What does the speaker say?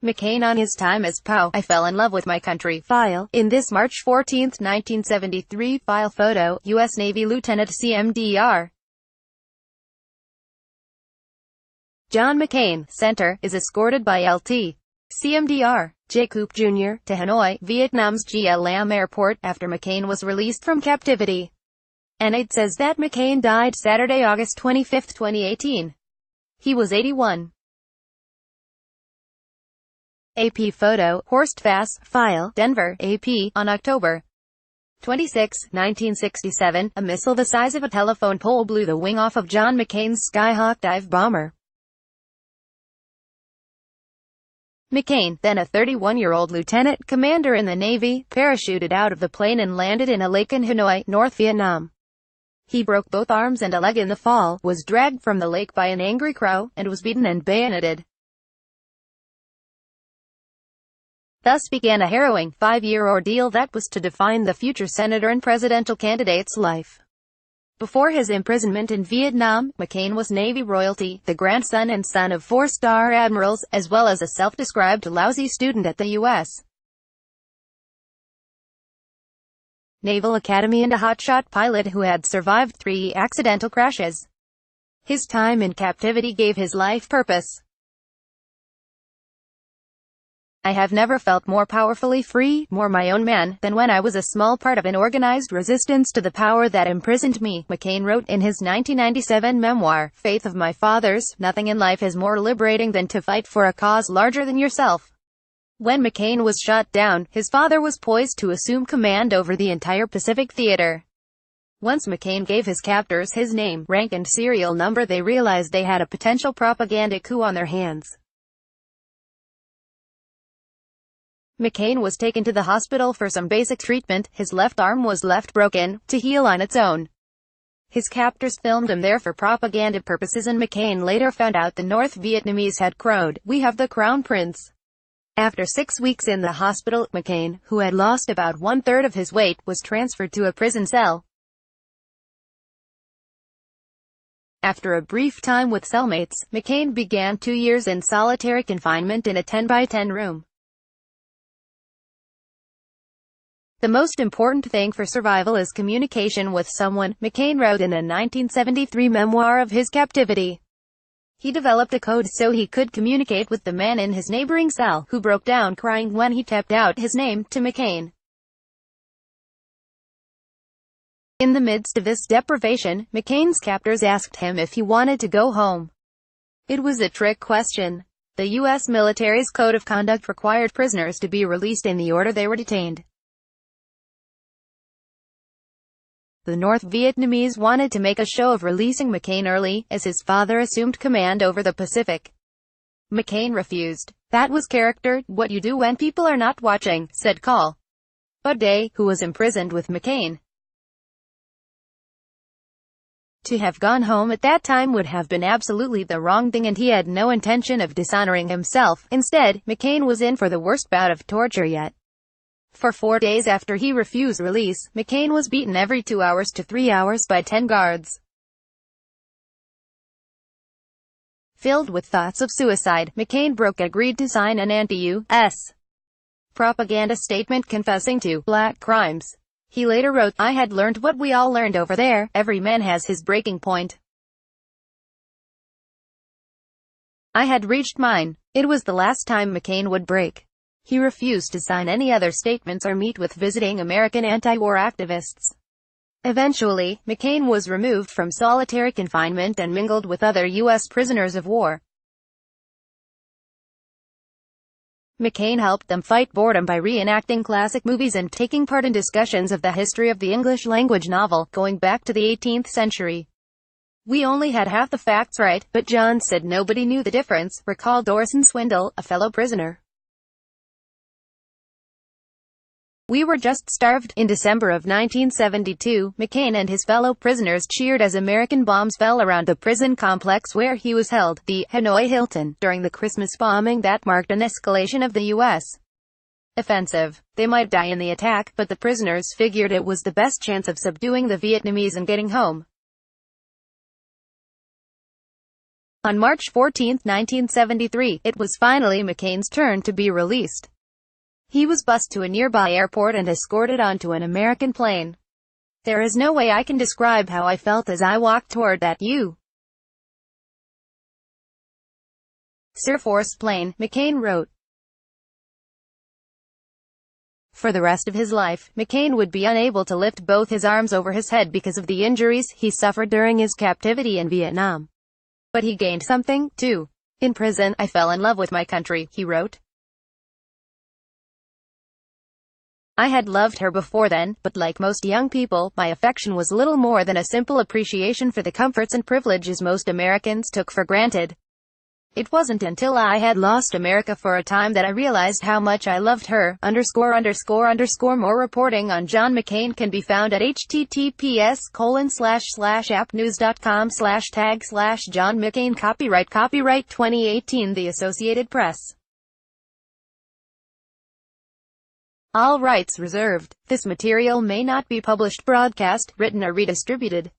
McCain on his time as POW. I fell in love with my country. File. In this March 14, 1973 file photo, U.S. Navy Lieutenant CMDR. John McCain, Center, is escorted by Lt. CMDR. J. Coop Jr. to Hanoi, Vietnam's GLM airport, after McCain was released from captivity. An aide says that McCain died Saturday, August 25, 2018. He was 81. AP photo, Horst Fass, file, Denver, AP, on October 26, 1967, a missile the size of a telephone pole blew the wing off of John McCain's Skyhawk dive bomber. McCain, then a 31-year-old lieutenant commander in the Navy, parachuted out of the plane and landed in a lake in Hanoi, North Vietnam. He broke both arms and a leg in the fall, was dragged from the lake by an angry crow, and was beaten and bayoneted. Thus began a harrowing, 5-year ordeal that was to define the future senator and presidential candidate's life. Before his imprisonment in Vietnam, McCain was Navy royalty, the grandson and son of 4-star admirals, as well as a self-described lousy student at the U.S. Naval Academy and a hotshot pilot who had survived 3 accidental crashes. His time in captivity gave his life purpose. I have never felt more powerfully free, more my own man, than when I was a small part of an organized resistance to the power that imprisoned me, McCain wrote in his 1997 memoir, Faith of My Fathers. Nothing in life is more liberating than to fight for a cause larger than yourself. When McCain was shot down, his father was poised to assume command over the entire Pacific Theater. Once McCain gave his captors his name, rank and serial number, they realized they had a potential propaganda coup on their hands. McCain was taken to the hospital for some basic treatment. His left arm was left broken, to heal on its own. His captors filmed him there for propaganda purposes, and McCain later found out the North Vietnamese had crowed, "We have the Crown Prince." After 6 weeks in the hospital, McCain, who had lost about 1/3 of his weight, was transferred to a prison cell. After a brief time with cellmates, McCain began 2 years in solitary confinement in a 10-by-10 room. The most important thing for survival is communication with someone, McCain wrote in a 1973 memoir of his captivity. He developed a code so he could communicate with the man in his neighboring cell, who broke down crying when he tapped out his name to McCain. In the midst of this deprivation, McCain's captors asked him if he wanted to go home. It was a trick question. The U.S. military's code of conduct required prisoners to be released in the order they were detained. The North Vietnamese wanted to make a show of releasing McCain early, as his father assumed command over the Pacific. McCain refused. "That was character, what you do when people are not watching," said Col. Day, who was imprisoned with McCain. To have gone home at that time would have been absolutely the wrong thing, and he had no intention of dishonoring himself. Instead, McCain was in for the worst bout of torture yet. For 4 days after he refused release, McCain was beaten every 2 hours to 3 hours by 10 guards. Filled with thoughts of suicide, McCain agreed to sign an anti-U.S. propaganda statement confessing to black crimes. He later wrote, "I had learned what we all learned over there, every man has his breaking point. I had reached mine." It was the last time McCain would break. He refused to sign any other statements or meet with visiting American anti-war activists. Eventually, McCain was removed from solitary confinement and mingled with other U.S. prisoners of war. McCain helped them fight boredom by reenacting classic movies and taking part in discussions of the history of the English-language novel, going back to the 18th century. "We only had half the facts right, but John said nobody knew the difference," recalled Orson Swindle, a fellow prisoner. "We were just starved." In December of 1972, McCain and his fellow prisoners cheered as American bombs fell around the prison complex where he was held, the Hanoi Hilton, during the Christmas bombing that marked an escalation of the U.S. offensive. They might die in the attack, but the prisoners figured it was the best chance of subduing the Vietnamese and getting home. On March 14, 1973, it was finally McCain's turn to be released. He was bused to a nearby airport and escorted onto an American plane. There is no way I can describe how I felt as I walked toward that U.S. Air Force plane, McCain wrote. For the rest of his life, McCain would be unable to lift both his arms over his head because of the injuries he suffered during his captivity in Vietnam. But he gained something, too. In prison, I fell in love with my country, he wrote. I had loved her before then, but like most young people, my affection was little more than a simple appreciation for the comforts and privileges most Americans took for granted. It wasn't until I had lost America for a time that I realized how much I loved her, _____. More reporting on John McCain can be found at https://appnews.com/tag/John McCain. Copyright 2018 The Associated Press. All rights reserved. This material may not be published, broadcast, written or redistributed.